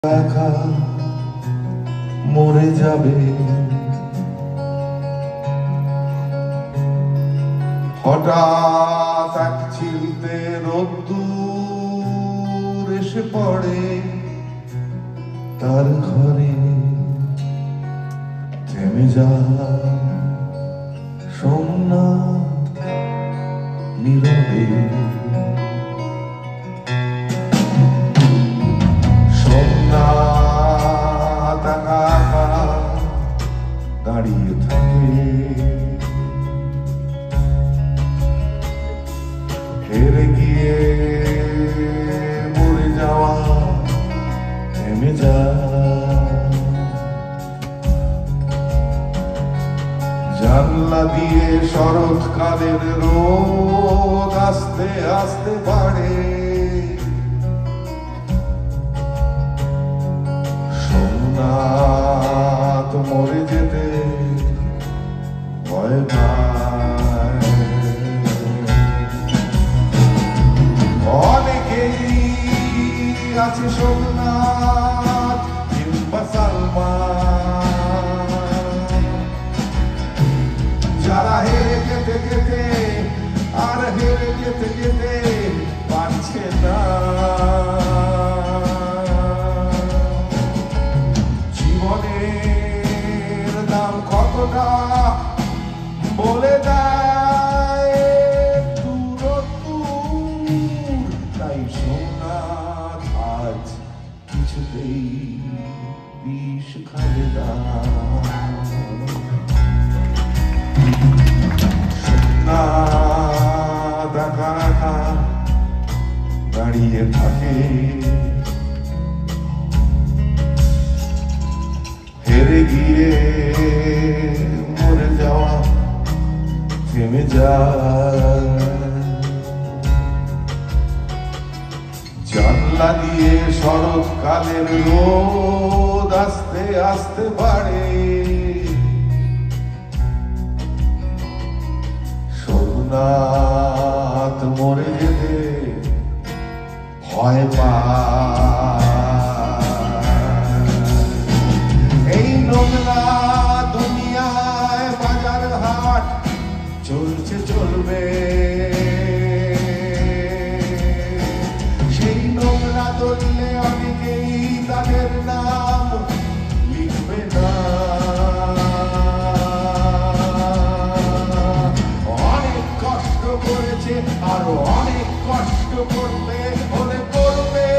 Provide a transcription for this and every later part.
একা মরে যাবে, হঠাৎ এক চিলতে রোদ্দুর এসে পড়ে তার ঘরে। থেমে যায় সোমনাথ নীরবে। সোমনাথ একা একা দাঁড়িয়ে থাকে, হেরে গিয়ে মরে যাওয়া থেমে যায়। জানলা দিয়ে শরৎকালের রোদ আস্তে আস্তে বাড়ে। সোমনাথ মরে যেতে ভয় পায়। অনেকেই আছে সোমনাথ কিংবা সালমান, যারা হেরে যেতে যেতে আর হেরে যেতে যেতে পারছে না। জীবনের দাম কতটা বলে দেয় দূর, তাই সোমনাথ আজ কিছুতেই বিষ খাবে না। সোমনাথ একা একা দাঁড়িয়ে থাকে, হেরে গিয়ে মরে যাওয়া থেমে যায়। জানলা দিয়ে শরৎকালের রোদ আস্তে আস্তে বাড়ে। সোমনাথ মরে যেতে ভয় পায়। এই নোংরা দুনিয়ায় বাজার হাট চলছে চলবে, সেই নোংরা দললে অনেকেই তাদের নাম লিখবে না। অনেক কষ্ট করেছে আরো অনেক কষ্ট করবে, হলে করবে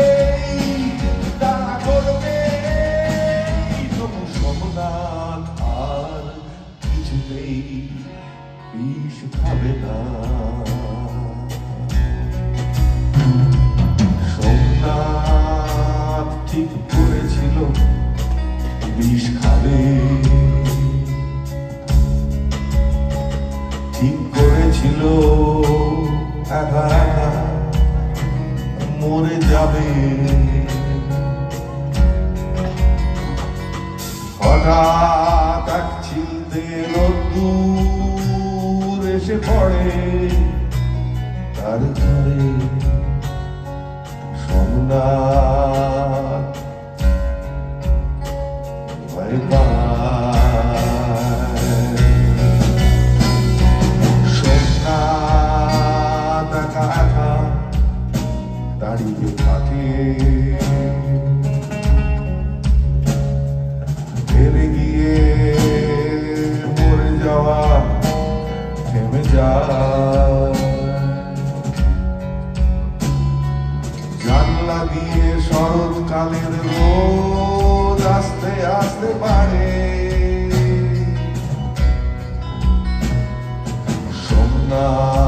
তারা করবে। তবু সোমনাথ আর কিছুতেই বিষ খাবে না। সোমনাথ ঠিক করেছিল বিষ খাবে, ঠিক করেছিল একা একা মরে যাবে। হঠাৎ এক চিলতে রোদ্দুর এসে পড়ে তার ঘরে। সোমনাথ ভয় পায়। সোমনাথ একা একা দাঁড়িয়ে থাকে, হেরে গিয়ে মরে যাওয়া থেমে যায়। জানলা দিয়ে শরৎকালের রোদ আস্তে আস্তে বাড়ে। সোমনাথ